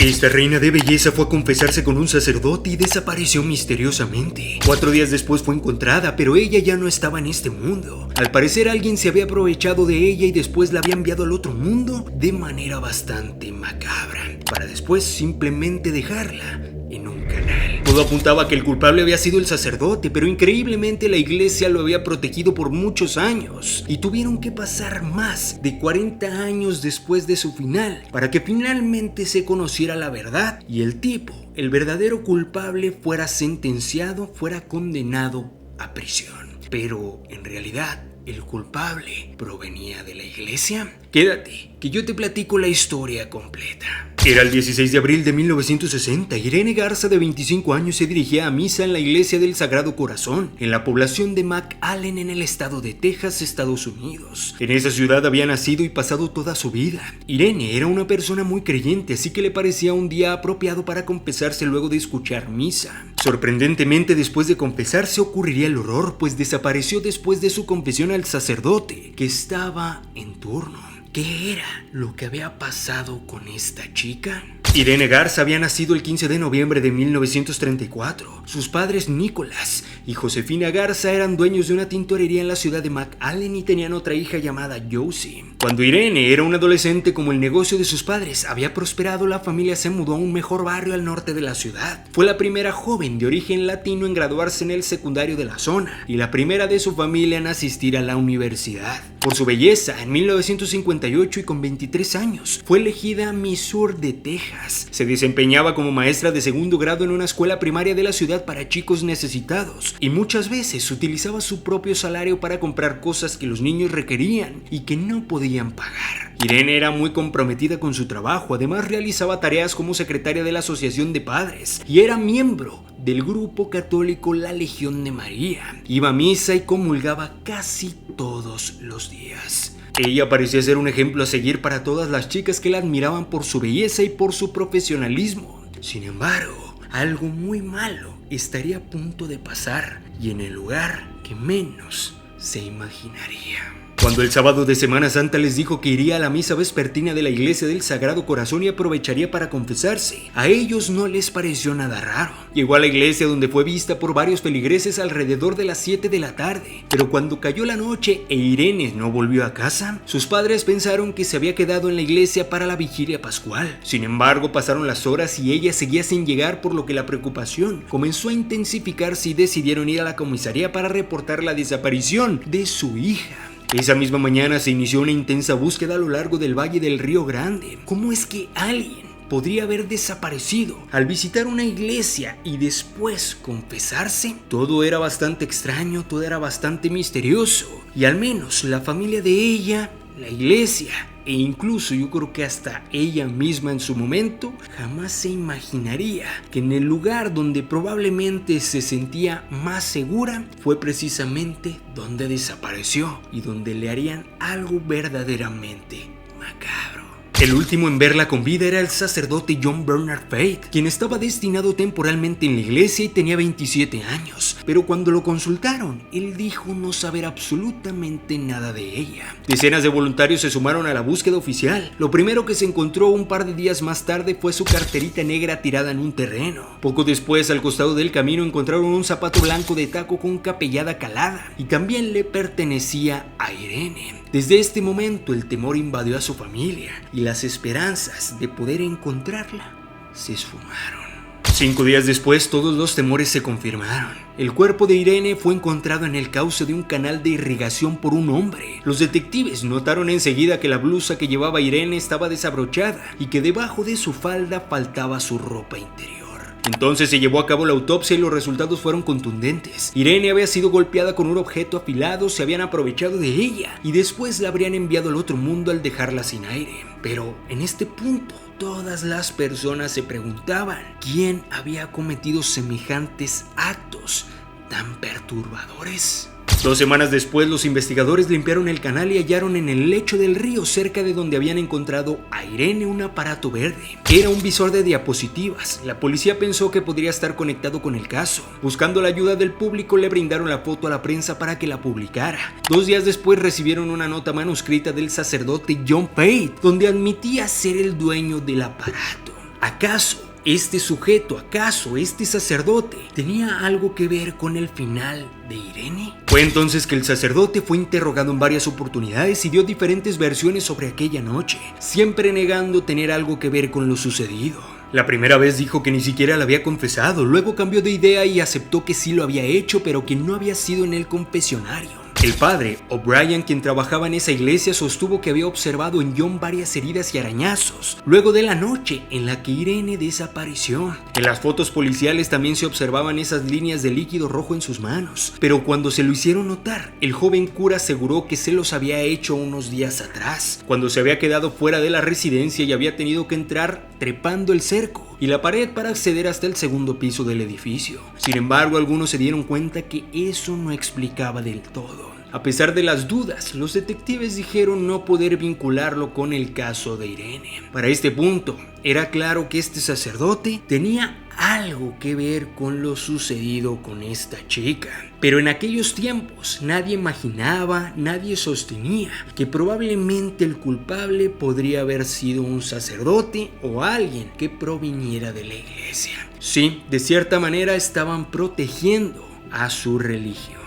Esta reina de belleza fue a confesarse con un sacerdote y desapareció misteriosamente. 4 días después fue encontrada, pero ella ya no estaba en este mundo. Al parecer alguien se había aprovechado de ella y después la había enviado al otro mundo de manera bastante macabra, para después simplemente dejarla en un canal. Todo apuntaba a que el culpable había sido el sacerdote, pero increíblemente la iglesia lo había protegido por muchos años y tuvieron que pasar más de 40 años después de su final para que finalmente se conociera la verdad y el tipo, el verdadero culpable, fuera sentenciado, fuera condenado a prisión. Pero en realidad, ¿el culpable provenía de la iglesia? Quédate, que yo te platico la historia completa. Era el 16 de abril de 1960. Irene Garza, de 25 años, se dirigía a misa en la iglesia del Sagrado Corazón, en la población de McAllen, en el estado de Texas, Estados Unidos. En esa ciudad había nacido y pasado toda su vida. Irene era una persona muy creyente, así que le parecía un día apropiado para confesarse luego de escuchar misa. Sorprendentemente, después de confesarse ocurriría el horror, pues desapareció después de su confesión al sacerdote, que estaba en turno. ¿Qué era lo que había pasado con esta chica? Irene Garza había nacido el 15 de noviembre de 1934. Sus padres, Nicolás y Josefina Garza, eran dueños de una tintorería en la ciudad de McAllen y tenían otra hija llamada Josie. Cuando Irene era una adolescente, como el negocio de sus padres había prosperado, la familia se mudó a un mejor barrio al norte de la ciudad. Fue la primera joven de origen latino en graduarse en el secundario de la zona y la primera de su familia en asistir a la universidad. Por su belleza, en 1958 y con 23 años, fue elegida Miss Sur de Texas. Se desempeñaba como maestra de segundo grado en una escuela primaria de la ciudad para chicos necesitados y muchas veces utilizaba su propio salario para comprar cosas que los niños requerían y que no podían pagar. Irene era muy comprometida con su trabajo, además realizaba tareas como secretaria de la Asociación de Padres y era miembro del grupo católico La Legión de María. Iba a misa y comulgaba casi todos los días. Ella parecía ser un ejemplo a seguir para todas las chicas que la admiraban por su belleza y por su profesionalismo. Sin embargo, algo muy malo estaría a punto de pasar y en el lugar que menos se imaginaría. Cuando el sábado de Semana Santa les dijo que iría a la misa vespertina de la iglesia del Sagrado Corazón y aprovecharía para confesarse, a ellos no les pareció nada raro. Llegó a la iglesia, donde fue vista por varios feligreses alrededor de las 7 de la tarde. Pero cuando cayó la noche e Irene no volvió a casa, sus padres pensaron que se había quedado en la iglesia para la vigilia pascual. Sin embargo, pasaron las horas y ella seguía sin llegar, por lo que la preocupación comenzó a intensificarse y decidieron ir a la comisaría para reportar la desaparición de su hija. Esa misma mañana se inició una intensa búsqueda a lo largo del Valle del Río Grande. ¿Cómo es que alguien podría haber desaparecido al visitar una iglesia y después confesarse? Todo era bastante extraño, todo era bastante misterioso, y al menos la familia de ella, la iglesia e incluso yo creo que hasta ella misma en su momento jamás se imaginaría que en el lugar donde probablemente se sentía más segura fue precisamente donde desapareció y donde le harían algo verdaderamente macabro. El último en verla con vida era el sacerdote John Bernard Faith, quien estaba destinado temporalmente en la iglesia y tenía 27 años, pero cuando lo consultaron, él dijo no saber absolutamente nada de ella. Decenas de voluntarios se sumaron a la búsqueda oficial. Lo primero que se encontró un par de días más tarde fue su carterita negra tirada en un terreno. Poco después, al costado del camino, encontraron un zapato blanco de taco con capellada calada y también le pertenecía a Irene. Desde este momento el temor invadió a su familia y las esperanzas de poder encontrarla se esfumaron. 5 días después, todos los temores se confirmaron. El cuerpo de Irene fue encontrado en el cauce de un canal de irrigación por un hombre. Los detectives notaron enseguida que la blusa que llevaba Irene estaba desabrochada y que debajo de su falda faltaba su ropa interior. Entonces se llevó a cabo la autopsia y los resultados fueron contundentes. Irene había sido golpeada con un objeto afilado, se habían aprovechado de ella y después la habrían enviado al otro mundo al dejarla sin aire. Pero en este punto, todas las personas se preguntaban quién había cometido semejantes actos tan perturbadores. 2 semanas después, los investigadores limpiaron el canal y hallaron en el lecho del río, cerca de donde habían encontrado a Irene, un aparato verde. Era un visor de diapositivas. La policía pensó que podría estar conectado con el caso. Buscando la ayuda del público, le brindaron la foto a la prensa para que la publicara. 2 días después recibieron una nota manuscrita del sacerdote John Faith, donde admitía ser el dueño del aparato. ¿Acaso este sujeto, acaso este sacerdote, tenía algo que ver con el final de Irene? Fue entonces que el sacerdote fue interrogado en varias oportunidades y dio diferentes versiones sobre aquella noche, siempre negando tener algo que ver con lo sucedido. La primera vez dijo que ni siquiera la había confesado, luego cambió de idea y aceptó que sí lo había hecho, pero que no había sido en el confesionario. El padre, O'Brien, quien trabajaba en esa iglesia, sostuvo que había observado en John varias heridas y arañazos, luego de la noche en la que Irene desapareció. En las fotos policiales también se observaban esas líneas de líquido rojo en sus manos, pero cuando se lo hicieron notar, el joven cura aseguró que se los había hecho unos días atrás, cuando se había quedado fuera de la residencia y había tenido que entrar trepando el cerco y la pared para acceder hasta el segundo piso del edificio. Sin embargo, algunos se dieron cuenta que eso no explicaba del todo. A pesar de las dudas, los detectives dijeron no poder vincularlo con el caso de Irene. Para este punto, era claro que este sacerdote tenía algo que ver con lo sucedido con esta chica. Pero en aquellos tiempos nadie imaginaba, nadie sostenía que probablemente el culpable podría haber sido un sacerdote o alguien que proviniera de la iglesia. Sí, de cierta manera estaban protegiendo a su religión.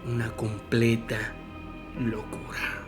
Una completa locura.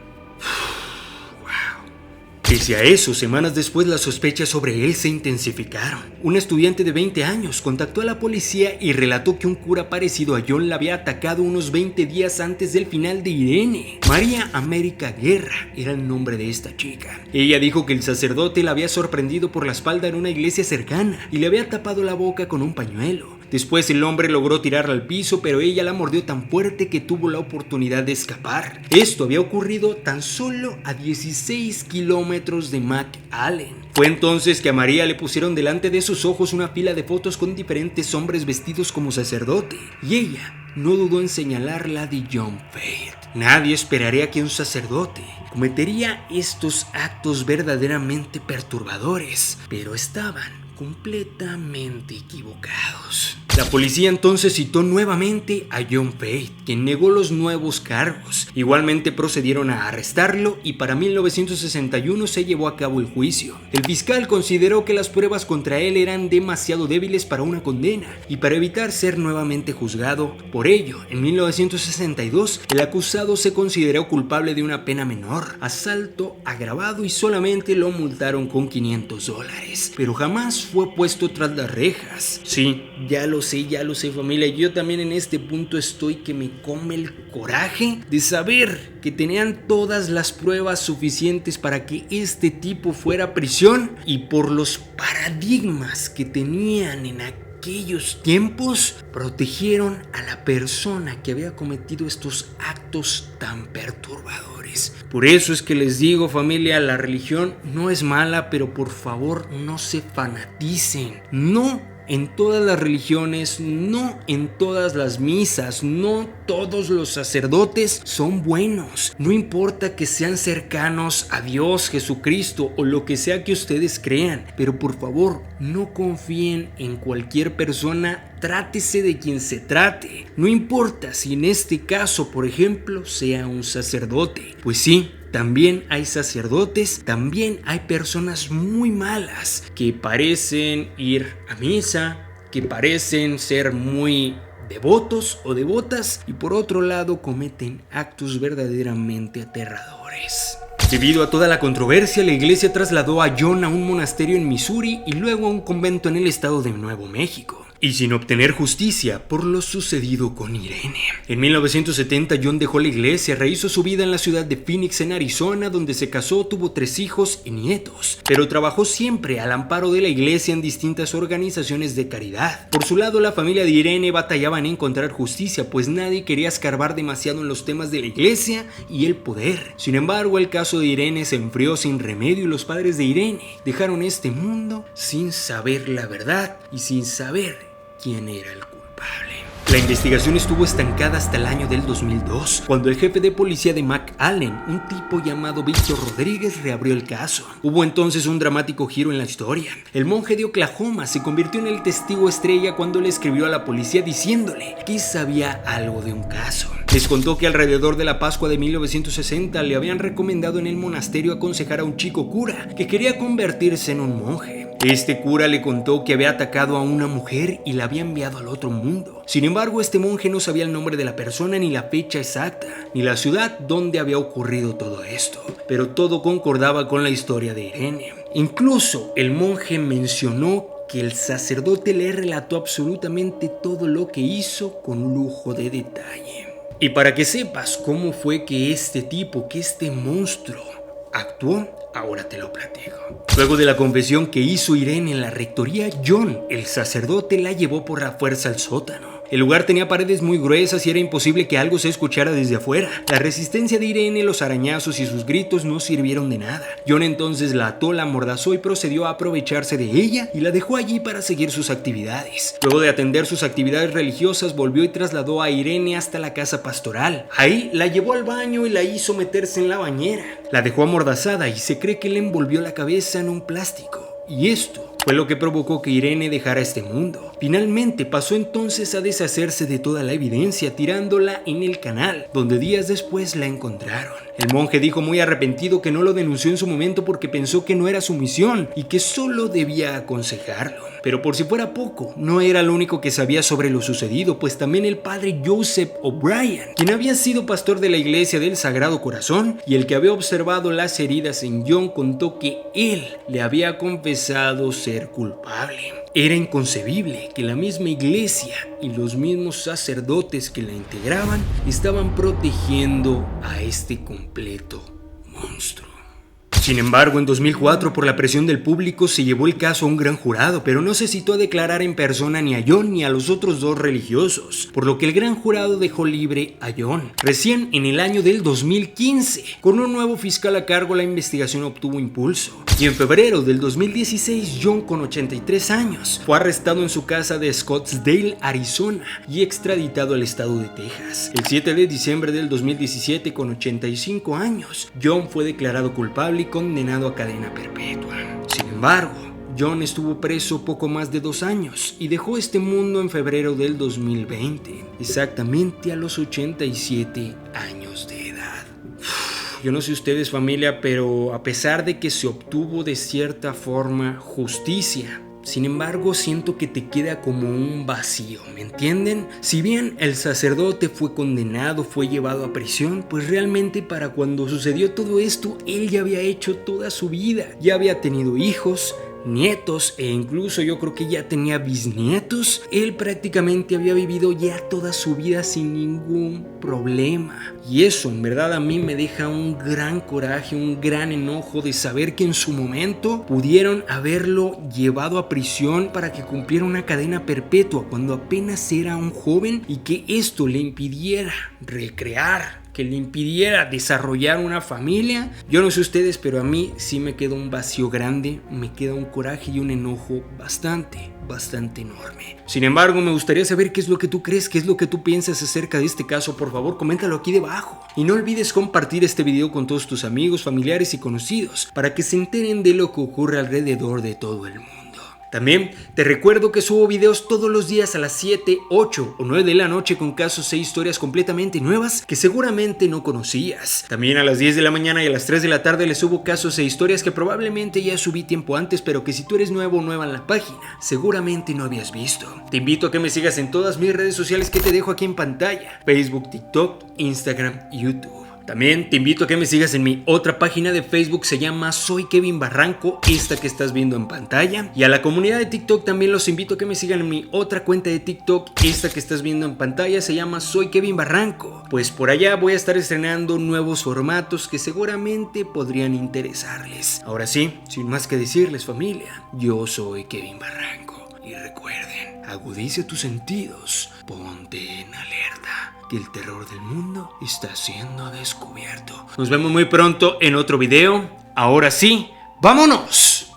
Pese a eso, semanas después las sospechas sobre él se intensificaron. Un estudiante de 20 años contactó a la policía y relató que un cura parecido a John la había atacado unos 20 días antes del final de Irene. María América Guerra era el nombre de esta chica. Ella dijo que el sacerdote la había sorprendido por la espalda en una iglesia cercana y le había tapado la boca con un pañuelo. Después el hombre logró tirarla al piso, pero ella la mordió tan fuerte que tuvo la oportunidad de escapar. Esto había ocurrido tan solo a 16 kilómetros de McAllen. Fue entonces que a María le pusieron delante de sus ojos una fila de fotos con diferentes hombres vestidos como sacerdote, y ella no dudó en señalarla de John Fate. Nadie esperaría que un sacerdote cometería estos actos verdaderamente perturbadores, pero estaban completamente equivocados. La policía entonces citó nuevamente a John Fate, quien negó los nuevos cargos. Igualmente procedieron a arrestarlo y para 1961 se llevó a cabo el juicio. El fiscal consideró que las pruebas contra él eran demasiado débiles para una condena y para evitar ser nuevamente juzgado. Por ello, en 1962, el acusado se consideró culpable de una pena menor, asalto agravado, y solamente lo multaron con $500. Pero jamás fue puesto tras las rejas. Sí, ya lo sé, familia. Yo también en este punto estoy que me come el coraje de saber que tenían todas las pruebas suficientes para que este tipo fuera a prisión, y por los paradigmas que tenían en aquellos tiempos, protegieron a la persona que había cometido estos actos tan perturbadores. Por eso es que les digo, familia, la religión no es mala, pero por favor no se fanaticen. No en todas las religiones, no en todas las misas, no todos los sacerdotes son buenos. No importa que sean cercanos a Dios, Jesucristo o lo que sea que ustedes crean, pero por favor no confíen en cualquier persona. Trátese de quien se trate. No importa si en este caso, por ejemplo, sea un sacerdote. Pues sí, también hay sacerdotes, también hay personas muy malas que parecen ir a misa, que parecen ser muy devotos o devotas, y por otro lado cometen actos verdaderamente aterradores. Debido a toda la controversia, la iglesia trasladó a John a un monasterio en Missouri y luego a un convento en el estado de Nuevo México, y sin obtener justicia por lo sucedido con Irene. En 1970 John dejó la iglesia, rehizo su vida en la ciudad de Phoenix, en Arizona, donde se casó, tuvo 3 hijos y nietos, pero trabajó siempre al amparo de la iglesia en distintas organizaciones de caridad. Por su lado, la familia de Irene batallaba en encontrar justicia, pues nadie quería escarbar demasiado en los temas de la iglesia y el poder. Sin embargo, el caso de Irene se enfrió sin remedio y los padres de Irene dejaron este mundo sin saber la verdad y sin saber quién era el culpable. La investigación estuvo estancada hasta el año del 2002, cuando el jefe de policía de McAllen, un tipo llamado Víctor Rodríguez, reabrió el caso. Hubo entonces un dramático giro en la historia. El monje de Oklahoma se convirtió en el testigo estrella cuando le escribió a la policía diciéndole que sabía algo de un caso. Les contó que alrededor de la Pascua de 1960 le habían recomendado en el monasterio aconsejar a un chico cura que quería convertirse en un monje. Este cura le contó que había atacado a una mujer y la había enviado al otro mundo. Sin embargo, este monje no sabía el nombre de la persona, ni la fecha exacta, ni la ciudad donde había ocurrido todo esto, pero todo concordaba con la historia de Irene. Incluso el monje mencionó que el sacerdote le relató absolutamente todo lo que hizo con lujo de detalle. Y para que sepas cómo fue que este monstruo actuó, ahora te lo platico. Luego de la confesión que hizo Irene en la rectoría, John, el sacerdote, la llevó por la fuerza al sótano. El lugar tenía paredes muy gruesas y era imposible que algo se escuchara desde afuera. La resistencia de Irene, los arañazos y sus gritos no sirvieron de nada. John entonces la ató, la amordazó y procedió a aprovecharse de ella y la dejó allí para seguir sus actividades. Luego de atender sus actividades religiosas, volvió y trasladó a Irene hasta la casa pastoral. Ahí la llevó al baño y la hizo meterse en la bañera. La dejó amordazada y se cree que le envolvió la cabeza en un plástico. Y esto fue lo que provocó que Irene dejara este mundo. Finalmente pasó entonces a deshacerse de toda la evidencia, tirándola en el canal, donde días después la encontraron. El monje dijo muy arrepentido que no lo denunció en su momento porque pensó que no era su misión y que solo debía aconsejarlo. Pero por si fuera poco, no era lo único que sabía sobre lo sucedido, pues también el padre Joseph O'Brien, quien había sido pastor de la iglesia del Sagrado Corazón y el que había observado las heridas en John, contó que él le había confesado ser culpable. Era inconcebible que la misma iglesia y los mismos sacerdotes que la integraban estaban protegiendo a este completo monstruo. Sin embargo, en 2004, por la presión del público, se llevó el caso a un gran jurado, pero no se citó a declarar en persona ni a John ni a los otros dos religiosos, por lo que el gran jurado dejó libre a John. Recién en el año del 2015, con un nuevo fiscal a cargo, la investigación obtuvo impulso. Y en febrero del 2016, John, con 83 años, fue arrestado en su casa de Scottsdale, Arizona, y extraditado al estado de Texas. El 7 de diciembre del 2017, con 85 años, John fue declarado culpable y condenado a cadena perpetua. Sin embargo, John estuvo preso poco más de 2 años y dejó este mundo en febrero del 2020, exactamente a los 87 años de edad. Yo no sé ustedes, familia, pero a pesar de que se obtuvo de cierta forma justicia, sin embargo, siento que te queda como un vacío, ¿me entienden? Si bien el sacerdote fue condenado, fue llevado a prisión, pues realmente para cuando sucedió todo esto, él ya había hecho toda su vida. Ya había tenido hijos, nietos e incluso yo creo que ya tenía bisnietos. Él prácticamente había vivido ya toda su vida sin ningún problema. Y eso en verdad a mí me deja un gran coraje, un gran enojo de saber que en su momento pudieron haberlo llevado a prisión para que cumpliera una cadena perpetua cuando apenas era un joven y que esto le impidiera recrear, que le impidiera desarrollar una familia. Yo no sé ustedes, pero a mí sí me queda un vacío grande, me queda un coraje y un enojo bastante enorme. Sin embargo, me gustaría saber qué es lo que tú crees, qué es lo que tú piensas acerca de este caso. Por favor, coméntalo aquí debajo. Y no olvides compartir este video con todos tus amigos, familiares y conocidos para que se enteren de lo que ocurre alrededor de todo el mundo. También te recuerdo que subo videos todos los días a las 7, 8 o 9 de la noche con casos e historias completamente nuevas que seguramente no conocías. También a las 10 de la mañana y a las 3 de la tarde les subo casos e historias que probablemente ya subí tiempo antes, pero que si tú eres nuevo o nueva en la página, seguramente no habías visto. Te invito a que me sigas en todas mis redes sociales que te dejo aquí en pantalla: Facebook, TikTok, Instagram y YouTube. También te invito a que me sigas en mi otra página de Facebook, se llama Soy Kevin Barranco, esta que estás viendo en pantalla. Y a la comunidad de TikTok también los invito a que me sigan en mi otra cuenta de TikTok, esta que estás viendo en pantalla, se llama Soy Kevin Barranco. Pues por allá voy a estar estrenando nuevos formatos que seguramente podrían interesarles. Ahora sí, sin más que decirles, familia, yo soy Kevin Barranco. Y recuerden, agudice tus sentidos, ponte en alerta, que el terror del mundo está siendo descubierto. Nos vemos muy pronto en otro video. Ahora sí, ¡vámonos!